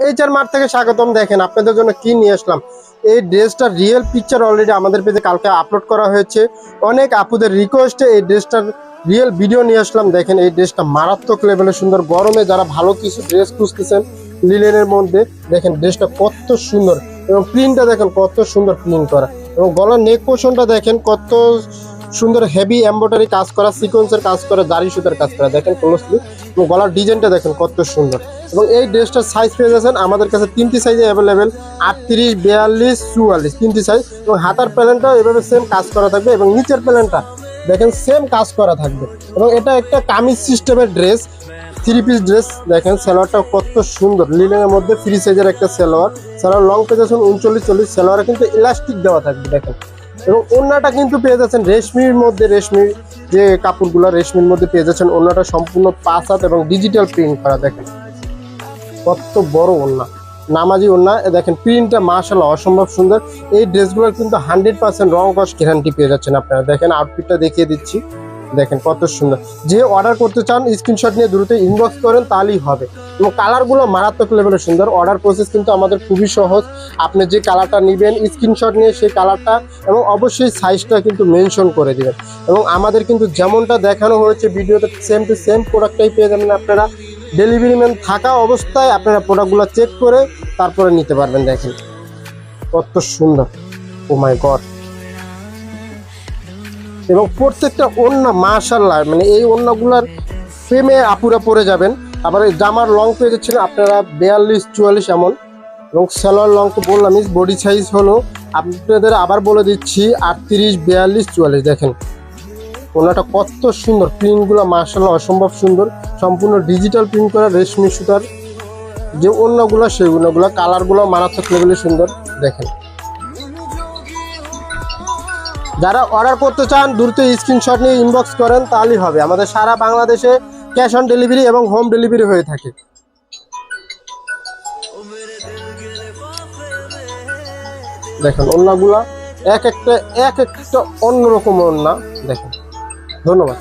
HR mart থেকে স্বাগতম। দেখেন আপনাদের জন্য কি নিয়ে আসলাম। এই ড্রেসটার রিয়েল পিকচার অলরেডি আমাদের পেজে কালকে আপলোড করা হয়েছে। অনেক আপুদের রিকোয়েস্টে এই ড্রেসটার রিয়েল ভিডিও নিয়ে আসলাম। দেখেন এই ড্রেসটা মারাত্মক লেভেলের সুন্দর। গরমে যারা ভালো কিছু ড্রেস খুঁজতেছেন লিলেনের মধ্যে, দেখেন ড্রেসটা কত সুন্দর এবং প্রিন্টটা দেখেন কত সুন্দর প্রিন্ট করা, এবং গলার নেক পোর্শনটা দেখেন কত সুন্দর হেভি এমব্রয়ডারি কাজ করা, সিকোয়েন্সের কাজ করা, জারি সুতার কাজ করা। দেখেন ক্লোজলি এবং গলার ডিজাইনটা দেখেন কত সুন্দর। এবং এই ড্রেসটার সাইজ পেয়ে যাচ্ছেন আমাদের কাছে তিনটি সাইজে অ্যাভেলেবেল, 38, 42, 44 তিনটি সাইজ। এবং হাতার প্যালেনটাও এভাবে সেম কাজ করা থাকবে এবং নিচের প্যালেনটা দেখেন সেম কাজ করা থাকবে। এবং এটা একটা কামিজ সিস্টেমের ড্রেস, 3 পিস ড্রেস। দেখেন সালোয়ারটা কত সুন্দর, লিলেনের মধ্যে ফ্রি সাইজের একটা সালোয়ার লং পেয়ে যাচ্ছেন 39-40। সালোয়ারে কিন্তু ইলাস্টিক দেওয়া থাকবে দেখেন। এবং ওড়নাটা কিন্তু পেয়ে যাচ্ছেন রেশমির মধ্যে, রেশমির যে কাপড়গুলো রেশমির মধ্যে পেয়ে যাচ্ছেন। ওড়নাটা সম্পূর্ণ 5 হাত এবং ডিজিটাল প্রিন্ট করা। দেখেন কত বড় ওড়না, নামাজি ওড়না। দেখেন প্রিন্টটা মাশাআল্লাহ অসম্ভব সুন্দর। এই ড্রেসগুলোর কিন্তু 100% রং কস গ্যারান্টি পেয়ে যাচ্ছেন আপনারা। দেখেন আউটফিটটা দেখিয়ে দিচ্ছি, দেখেন কত সুন্দর। যে অর্ডার করতে চান স্ক্রিনশট নিয়ে দ্রুত ইনবক্স করেন তাহলেই হবে। এবং কালারগুলো মারাত্মক লেভেলের সুন্দর। অর্ডার প্রসেস কিন্তু আমাদের খুবই সহজ। আপনি যে কালারটা নেবেন স্ক্রিনশট নিয়ে সেই কালারটা এবং অবশ্যই সাইজটা কিন্তু মেনশন করে দিবেন। এবং আমাদের কিন্তু যেমনটা দেখানো হয়েছে ভিডিওতে সেম টু সেম প্রোডাক্টটাই পেয়ে যাবেন আপনারা। ডেলিভারি ম্যান থাকা অবস্থায় আপনারা প্রোডাক্টগুলো চেক করে তারপরে নিতে পারবেন। দেখেন কত সুন্দর, ও মাই গড। এবং প্রত্যেকটা ওড়না মাশাআল্লাহ, মানে এই ওড়নাগুলার প্রেমে আপুরা পরে যাবেন। আবার এই জামার লং পেয়ে যাচ্ছেন আপনারা 42-44 এমন। এবং সালোয়ার লং তো বললামই, বডি সাইজ হলো আপনাদের আবার বলে দিচ্ছি 38, 42, 44। দেখেন ওড়নাটা কত সুন্দর, প্রিন্টগুলো মাশাআল্লাহ অসম্ভব সুন্দর। সম্পূর্ণ ডিজিটাল প্রিন্ট করা রেশমি সুতার যে ওড়নাগুলো, সেই ওড়নাগুলো কালারগুলো মারাত্মক লেভেলে সুন্দর। দেখেন যারা অর্ডার করতে চান দ্রুত স্ক্রিনশট নিয়ে ইনবক্স করেন তাহলেই হবে। আমাদের সারা বাংলাদেশে ক্যাশ অন ডেলিভারি এবং হোম ডেলিভারি হয়ে থাকে। দেখেন ওড়নাগুলা এক একটা অন্যরকম ওড়না। দেখেন, ধন্যবাদ।